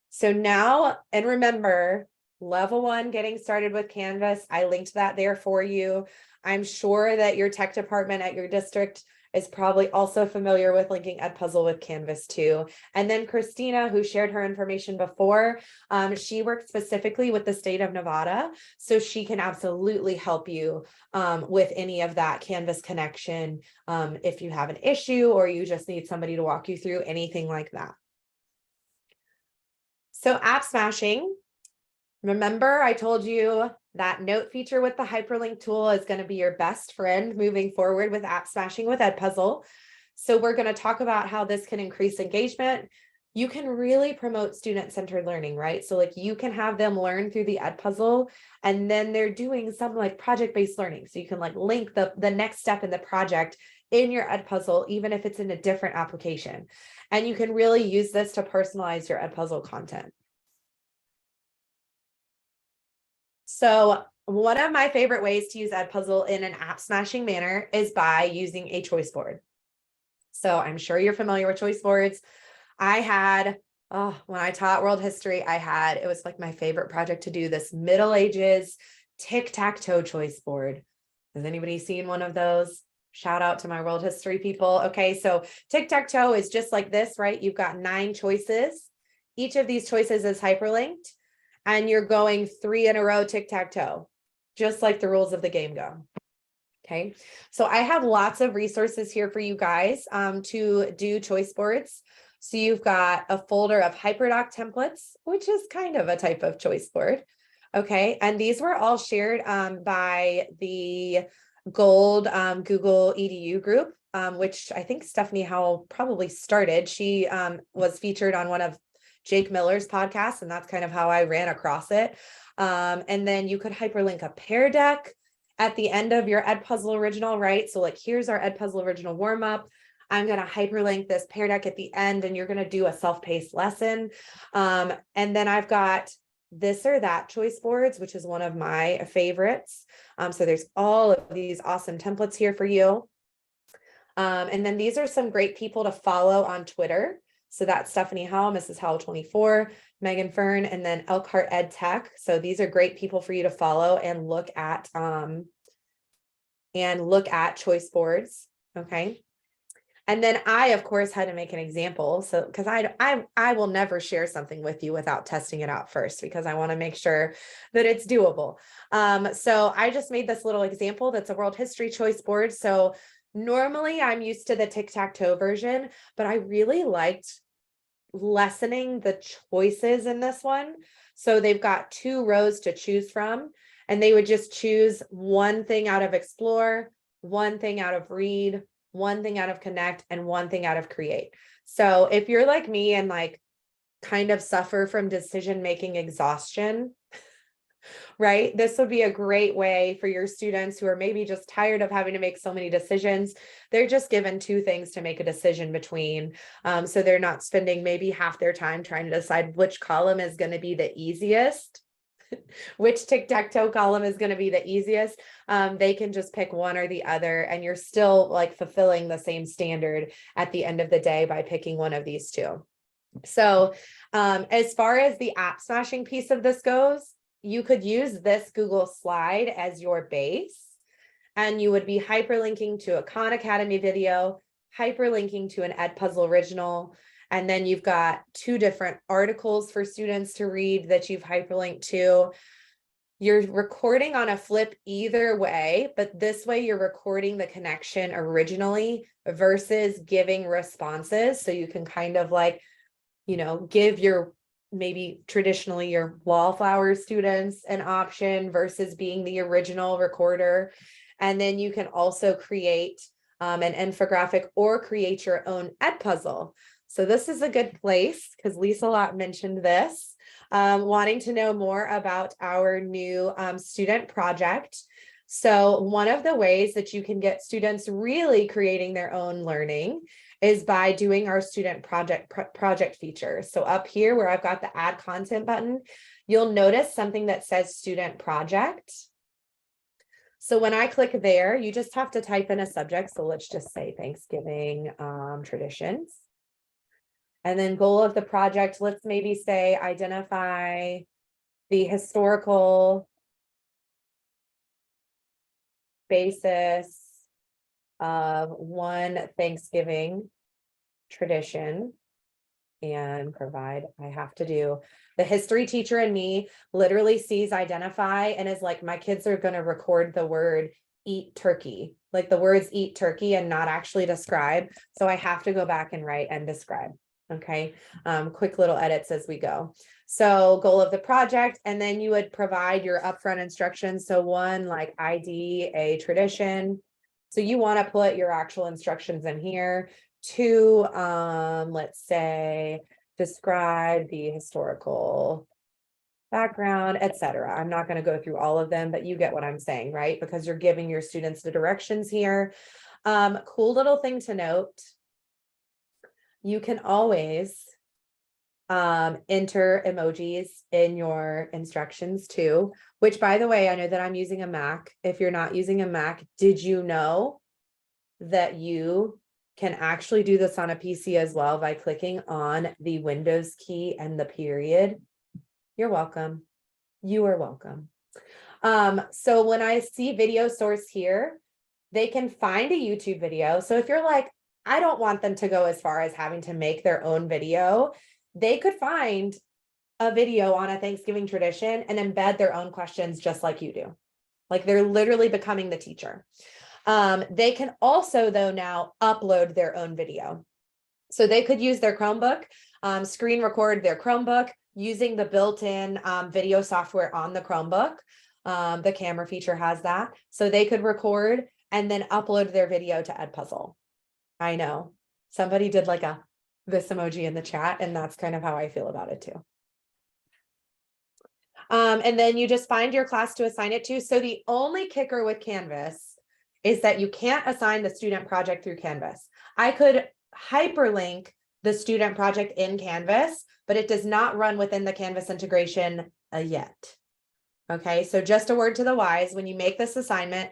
so now, and remember, level 1, getting started with Canvas, I linked that there for you. I'm sure that your tech department at your district is probably also familiar with linking Edpuzzle with Canvas too. And then Christina, who shared her information before, she works specifically with the state of Nevada, so she can absolutely help you with any of that Canvas connection if you have an issue or you just need somebody to walk you through anything like that. So AppSmashing, remember I told you that note feature with the hyperlink tool is going to be your best friend moving forward with AppSmashing with Edpuzzle. So we're going to talk about how this can increase engagement. You can really promote student-centered learning, right? So like you can have them learn through the Edpuzzle and then they're doing some like project-based learning. So you can like link the next step in the project in your Edpuzzle, even if it's in a different application. And you can really use this to personalize your Edpuzzle content. So one of my favorite ways to use Edpuzzle in an AppSmashing manner is by using a choice board. So I'm sure you're familiar with choice boards. I had, when I taught world history, it was like my favorite project to do, this Middle Ages tic-tac-toe choice board. Has anybody seen one of those? Shout out to my world history people. Okay, so tic-tac-toe is just like this, right? You've got 9 choices. Each of these choices is hyperlinked. And you're going 3 in a row, tic-tac-toe, just like the rules of the game go. Okay, so I have lots of resources here for you guys to do choice boards. So you've got a folder of HyperDoc templates, which is kind of a type of choice board. Okay, and these were all shared by the Gold Google EDU group, which I think Stephanie Howell probably started. She was featured on one of Jake Miller's podcast, and that's kind of how I ran across it. And then you could hyperlink a pear deck at the end of your Edpuzzle Original, right? So like, here's our Edpuzzle Original warm-up. I'm going to hyperlink this pear deck at the end, and you're going to do a self-paced lesson. And then I've got this or that choice boards, which is one of my favorites. So there's all of these awesome templates here for you. And then these are some great people to follow on Twitter. So that's Stephanie Howell, Mrs. Howell 24, Megan Fern, and then Elkhart Ed Tech. So these are great people for you to follow and look at choice boards. Okay. And then I, of course, had to make an example. So because I will never share something with you without testing it out first, because I want to make sure that it's doable. So I just made this little example that's a world history choice board. So normally I'm used to the tic-tac-toe version, but I really liked lessening the choices in this one. So they've got 2 rows to choose from, and they would just choose one thing out of explore, one thing out of read, one thing out of connect, and one thing out of create. So if you're like me and like kind of suffer from decision-making exhaustion, right? This would be a great way for your students who are maybe just tired of having to make so many decisions. They're just given 2 things to make a decision between. So they're not spending maybe half their time trying to decide which column is going to be the easiest, which tic-tac-toe column is going to be the easiest. They can just pick one or the other, and you're still like fulfilling the same standard at the end of the day by picking one of these 2. So as far as the AppSmashing piece of this goes, you could use this Google slide as your base, and you would be hyperlinking to a Khan Academy video, hyperlinking to an Edpuzzle Original, and then you've got 2 different articles for students to read that you've hyperlinked to. You're recording on a flip either way, but this way you're recording the connection originally versus giving responses. So you can kind of like, you know, give your maybe traditionally your wallflower students an option versus being the original recorder. And then you can also create an infographic or create your own Edpuzzle. So this is a good place because Lisa Lott mentioned this. Wanting to know more about our new student project. So one of the ways that you can get students really creating their own learning is by doing our student project feature. So up here where I've got the add content button, you'll notice something that says student project. So when I click there, you just have to type in a subject. So let's just say Thanksgiving traditions. And then goal of the project, let's maybe say identify the historical basis of one Thanksgiving tradition and provide. I have to do. The history teacher in me literally sees identify and is like, my kids are going to record the word eat turkey, like the words eat turkey and not actually describe. So I have to go back and write and describe. Okay, quick little edits as we go. So goal of the project, and then you would provide your upfront instructions. So one, like ID a tradition. So you want to put your actual instructions in here. Two, let's say describe the historical background, etc. I'm not going to go through all of them, but you get what I'm saying, right? Because you're giving your students the directions here. Cool little thing to note. You can always enter emojis in your instructions too, which by the way, I know that I'm using a Mac. If you're not using a Mac, did you know that you can actually do this on a PC as well by clicking on the Windows key and the period? You're welcome. You are welcome. So when I see video source here, they can find a YouTube video. So if you're like, I don't want them to go as far as having to make their own video, they could find a video on a Thanksgiving tradition and embed their own questions just like you do. Like they're literally becoming the teacher. They can also, though, now upload their own video. So they could use their Chromebook, screen record their Chromebook using the built-in video software on the Chromebook. The camera feature has that. So they could record and then upload their video to Edpuzzle. I know somebody did like this emoji in the chat, and that's kind of how I feel about it too. And then you just find your class to assign it to. So the only kicker with Canvas is that you can't assign the student project through Canvas. I could hyperlink the student project in Canvas, but it does not run within the Canvas integration yet. Okay, so just a word to the wise, when you make this assignment,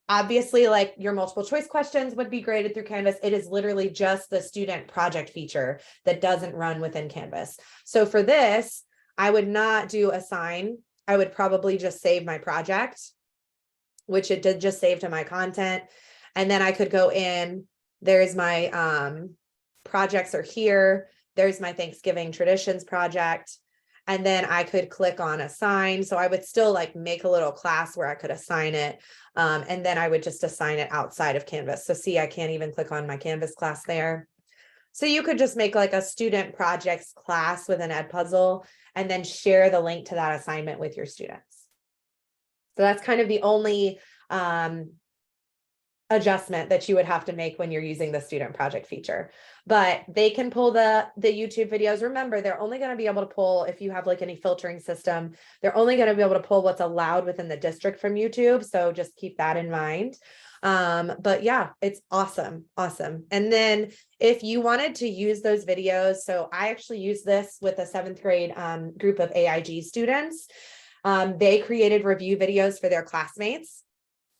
obviously, like your multiple choice questions would be graded through Canvas. It is literally just the student project feature that doesn't run within Canvas. So for this, I would not do assign. I would probably just save my project, which it did just save to my content. And then I could go in, there's my projects are here. There's my Thanksgiving traditions project. And then I could click on assign. So I would still like make a little class where I could assign it. And then I would just assign it outside of Canvas. So see, I can't even click on my Canvas class there. So you could just make like a student projects class with an Edpuzzle and then share the link to that assignment with your students. So that's kind of the only adjustment that you would have to make when you're using the student project feature. But they can pull the YouTube videos. Remember, they're only going to be able to pull, if you have like any filtering system, they're only going to be able to pull what's allowed within the district from YouTube. So just keep that in mind. But yeah, it's awesome. Awesome. And then if you wanted to use those videos, so I actually use this with a 7th grade group of AIG students. They created review videos for their classmates.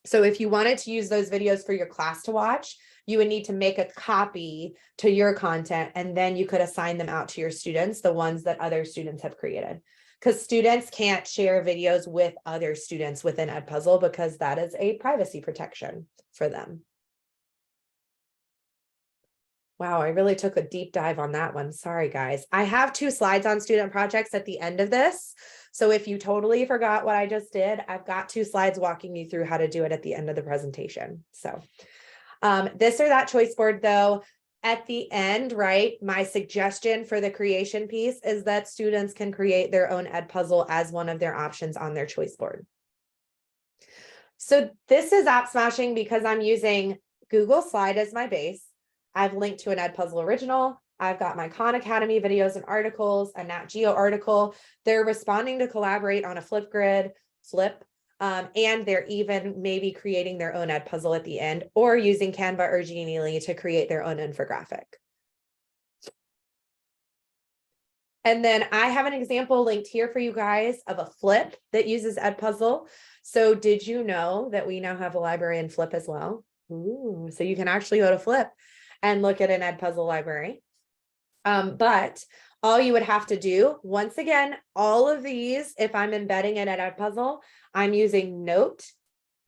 So if you wanted to use those videos for your class to watch, you would need to make a copy to your content, and then you could assign them out to your students, the ones that other students have created. Because students can't share videos with other students within Edpuzzle because that is a privacy protection for them. Wow, I really took a deep dive on that one. Sorry, guys. I have 2 slides on student projects at the end of this. So if you totally forgot what I just did, I've got 2 slides walking you through how to do it at the end of the presentation. So this or that choice board though, at the end, right, my suggestion for the creation piece is that students can create their own Edpuzzle as one of their options on their choice board. So this is AppSmashing because I'm using Google Slide as my base. I've linked to an Edpuzzle Original. I've got my Khan Academy videos and articles, a Nat Geo article. They're responding to collaborate on a Flipgrid, and they're even maybe creating their own Edpuzzle at the end or using Canva or Genially to create their own infographic. And then I have an example linked here for you guys of a flip that uses Edpuzzle. So did you know that we now have a library in Flip as well? Ooh, so you can actually go to Flip and look at an Edpuzzle library. But all you would have to do, once again, all of these, if I'm embedding it at Edpuzzle, I'm using Note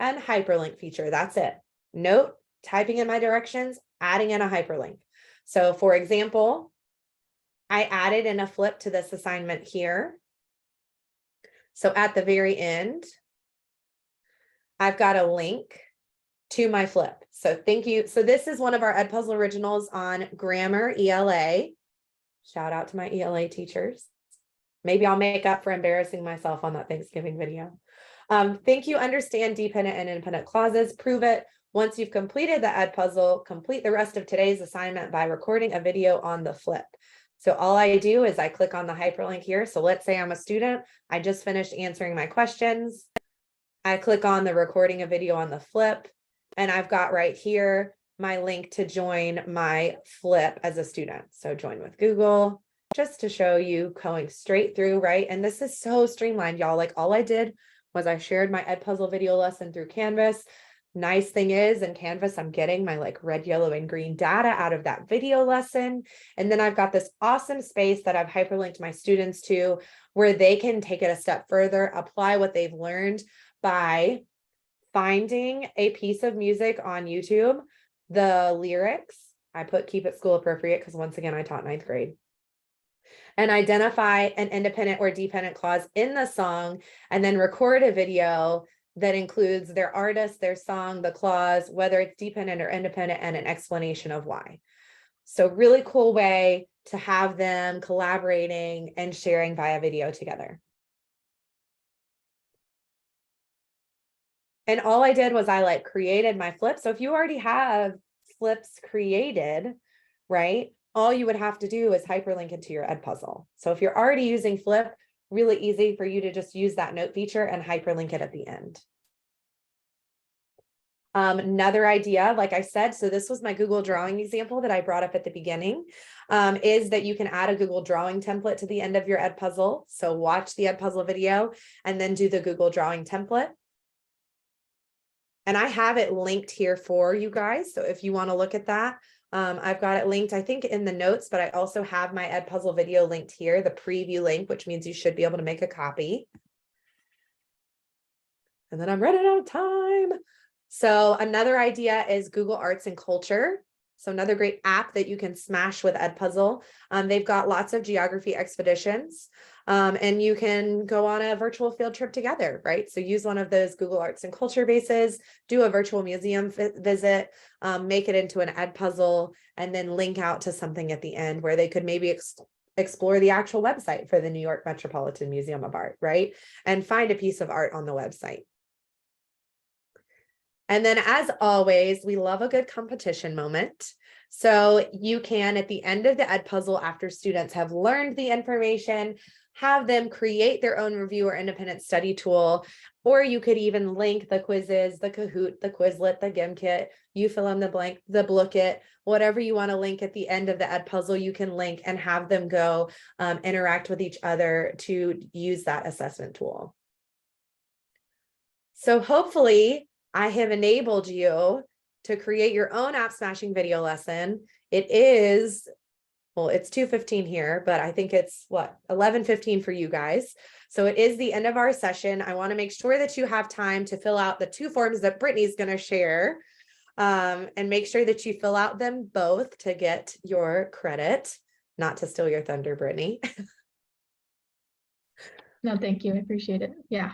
and hyperlink feature. That's it. Note, typing in my directions, adding in a hyperlink. So for example, I added in a flip to this assignment here. So at the very end, I've got a link to my flip. So thank you. So this is one of our Edpuzzle Originals on grammar ELA. Shout out to my ELA teachers. Maybe I'll make up for embarrassing myself on that Thanksgiving video. Thank you. Understand dependent and independent clauses. Prove it. Once you've completed the Edpuzzle, complete the rest of today's assignment by recording a video on the flip. So all I do is I click on the hyperlink here. So let's say I'm a student. I just finished answering my questions. I click on the recording a video on the flip, and I've got right here my link to join my flip as a student. So join with Google, just to show you going straight through, right? And this is so streamlined, y'all. Like all I did was I shared my Edpuzzle video lesson through Canvas. Nice thing is in Canvas, I'm getting my like red, yellow, and green data out of that video lesson. And then I've got this awesome space that I've hyperlinked my students to where they can take it a step further, apply what they've learned by finding a piece of music on YouTube, the lyrics. I put keep it school appropriate because once again, I taught 9th grade. And identify an independent or dependent clause in the song, and then record a video that includes their artist, their song, the clause, whether it's dependent or independent, and an explanation of why. So really cool way to have them collaborating and sharing via video together. And all I did was I like created my flip. So if you already have flips created, right, all you would have to do is hyperlink into your Edpuzzle. So if you're already using Flip, really easy for you to just use that note feature and hyperlink it at the end. Another idea, like I said, so this was my Google Drawing example that I brought up at the beginning, is that you can add a Google Drawing template to the end of your Edpuzzle. So watch the Edpuzzle video and then do the Google Drawing template. And I have it linked here for you guys. So if you want to look at that, I've got it linked, I think, in the notes, but I also have my Edpuzzle video linked here, the preview link, which means you should be able to make a copy. And then I'm running out of time. So another idea is Google Arts and Culture. So another great app that you can smash with Edpuzzle. They've got lots of geography expeditions, and you can go on a virtual field trip together, right? So use one of those Google Arts and Culture bases, do a virtual museum visit, make it into an Edpuzzle, and then link out to something at the end where they could maybe explore the actual website for the New York Metropolitan Museum of Art, right? And find a piece of art on the website. And then as always, we love a good competition moment. So you can, at the end of the Edpuzzle, after students have learned the information, have them create their own review or independent study tool, or you could even link the quizzes, the Kahoot, the Quizlet, the Gimkit, you fill in the blank, the Blookit, whatever you want to link at the end of the Edpuzzle, you can link and have them go interact with each other to use that assessment tool. So hopefully, I have enabled you to create your own AppSmashing video lesson. It is, well, it's 2:15 here, but I think it's what, 11:15 for you guys. So it is the end of our session. I want to make sure that you have time to fill out the 2 forms that Brittany's going to share, and make sure that you fill out them both to get your credit, not to steal your thunder, Brittany. No, thank you. I appreciate it. Yeah.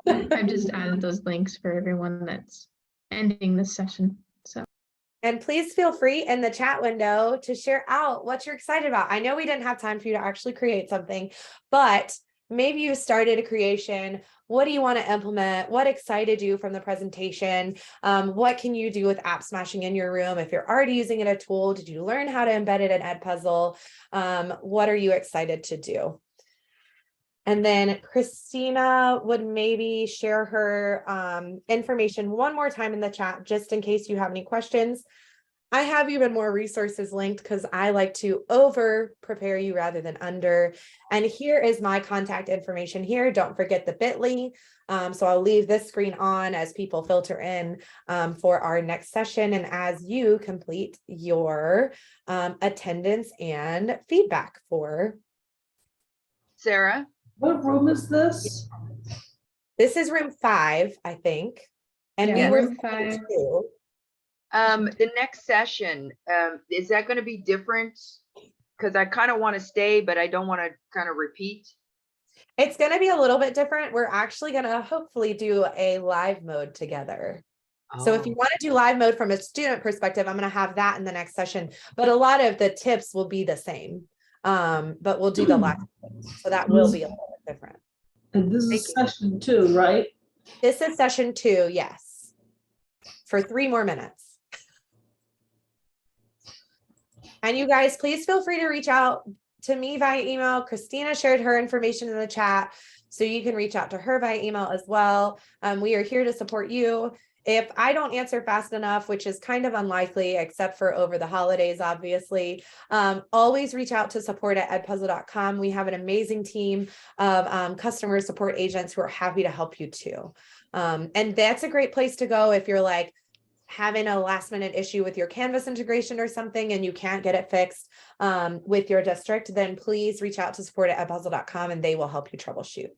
I've just added those links for everyone that's ending this session. So And please feel free in the chat window to share out what you're excited about. I know we didn't have time for you to actually create something, but maybe you started a creation. What do you want to implement? What excited you from the presentation? What can you do with AppSmashing in your room? If you're already using it a tool, did you learn how to embed it in Edpuzzle? What are you excited to do? And then Christina would maybe share her information one more time in the chat, just in case you have any questions. I have even more resources linked because I like to over prepare you rather than under. And here is my contact information here. Don't forget the bit.ly. So I'll leave this screen on as people filter in for our next session and as you complete your attendance and feedback for. Sarah? What room is this? This is room 5, I think. And Yeah, we were room 5. 2. The next session, is that going to be different? Because I kind of want to stay, but I don't want to kind of repeat. It's going to be a little bit different. We're actually going to hopefully do a live mode together. So if you Oh, want to do live mode from a student perspective, I'm going to have that in the next session, but a lot of the tips will be the same. But we'll do the live. So that will be a little bit different. And this Thank is you. session 2, right? This is session 2, yes. For 3 more minutes. And you guys, please feel free to reach out to me via email. Christina shared her information in the chat, so you can reach out to her via email as well. We are here to support you. If I don't answer fast enough, which is kind of unlikely, except for over the holidays, obviously, always reach out to support@edpuzzle.com. We have an amazing team of customer support agents who are happy to help you too. And that's a great place to go if you're like, having a last minute issue with your Canvas integration or something and you can't get it fixed with your district, then please reach out to support@edpuzzle.com and they will help you troubleshoot.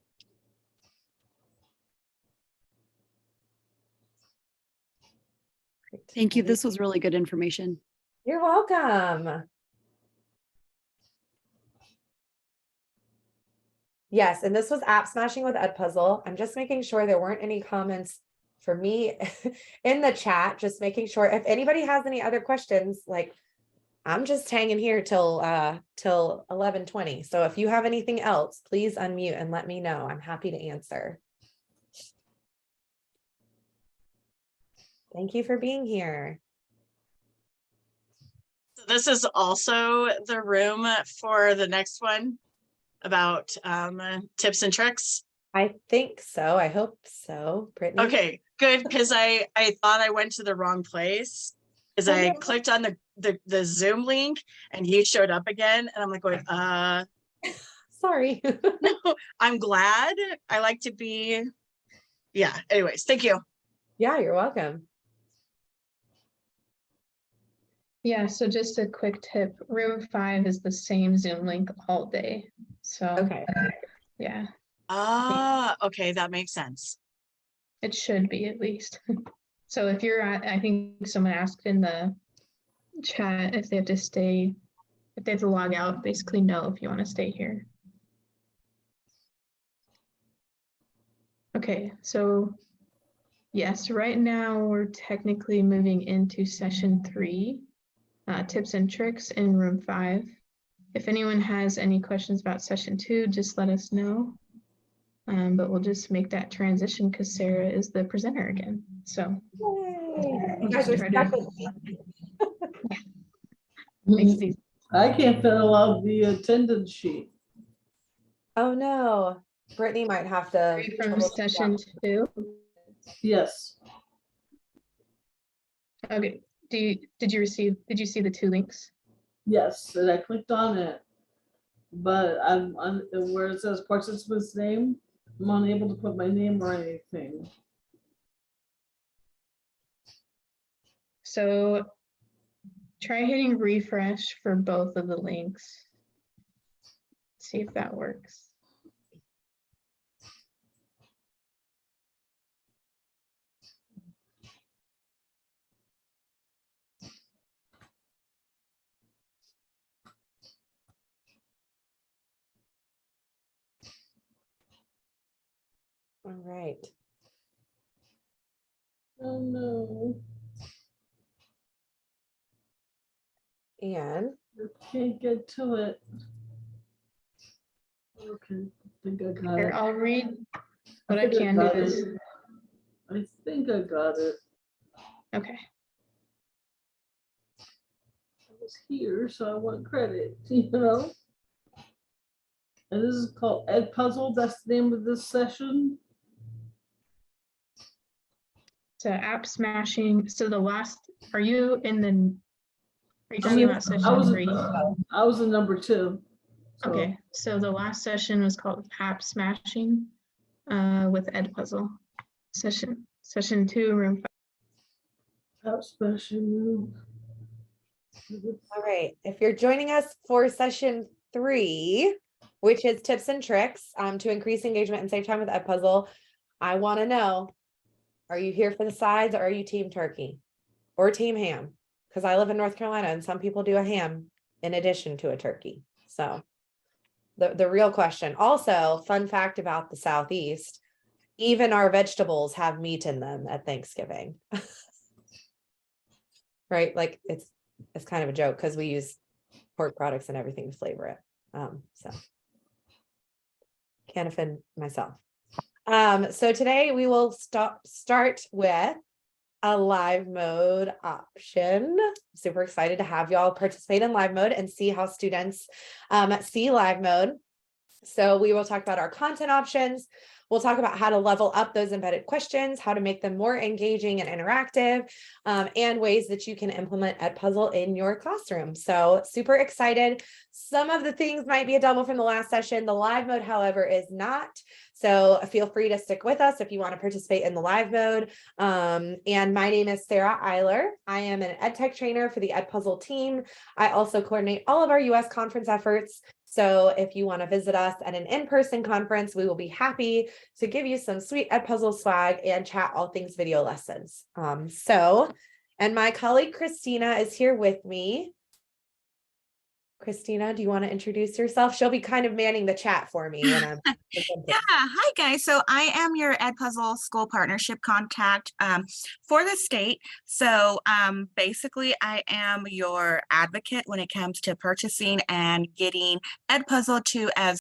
Great. Thank you. This was really good information. You're welcome. Yes, and this was AppSmashing with Edpuzzle. I'm just making sure there weren't any comments for me in the chat, just making sure if anybody has any other questions, like I'm just hanging here till 11:20. So if you have anything else, please unmute and let me know. I'm happy to answer. Thank you for being here. So this is also the room for the next one about tips and tricks. I think so. I hope so. Brittany. Okay, good, because I thought I went to the wrong place because I clicked on the Zoom link and he showed up again and I'm like going, Sorry. no, I'm glad. I like to be, yeah, anyways, thank you. Yeah, you're welcome. Yeah, so just a quick tip. Room 5 is the same Zoom link all day. So Okay. yeah, Okay, that makes sense. it should be at least. So if you're at, I think someone asked in the chat if they have to stay, if they have to log out, basically no if you want to stay here. Okay, so yes, right now we're technically moving into session 3, tips and tricks in room 5. If anyone has any questions about session 2, just let us know. But we'll just make that transition because Sarah is the presenter again. So Yay. we'll You guys just are try stuck to with me. make it easy. I can't fill out the attendance sheet. Oh no. Brittany might have to. Are you from session 2? Yes. Okay. Did you see the 2 links? Yes, and I clicked on it. But I'm on where it says participant's name, I'm unable to put my name or anything. So try hitting refresh for both of the links. See if that works. All right. Oh, no. And I can't get to it. Okay, I think I got Here, it. I'll read. What I think can do got is, it. I think I got it. okay. I was here, so I want credit, you know? And this is called Edpuzzle. That's the name of this session. So AppSmashing. So the last, are you in the, are you talking mean, about I session was, 3? I was in number 2. So, Okay, so the last session was called AppSmashing with Edpuzzle. Session 2, room 5. AppSmashing. all right, if you're joining us for session 3, which is tips and tricks to increase engagement and save time with Edpuzzle, I want to know, are you here for the sides or are you team turkey or team ham? Because I live in North Carolina and some people do a ham in addition to a turkey. So the real question. Also, fun fact about the Southeast, even our vegetables have meat in them at Thanksgiving. Right? Like it's kind of a joke because we use pork products and everything to flavor it. So can't offend myself. So today we will start with a live mode option. Super excited to have y'all participate in live mode and see how students see live mode. So we will talk about our content options. We'll talk about how to level up those embedded questions, how to make them more engaging and interactive, and ways that you can implement Edpuzzle in your classroom. So super excited. Some of the things might be a double from the last session. The live mode, however, is not. So feel free to stick with us if you want to participate in the live mode. And my name is Sarah Eiler. I am an EdTech trainer for the Edpuzzle team. I also coordinate all of our US conference efforts. So if you want to visit us at an in-person conference, we will be happy to give you some sweet Edpuzzle swag and chat all things video lessons. And my colleague Christina is here with me. Christina, do you want to introduce yourself? She'll be kind of manning the chat for me when I'm presenting. Yeah, hi guys. So I am your Edpuzzle school partnership contact for the state. So basically I am your advocate when it comes to purchasing and getting Edpuzzle to as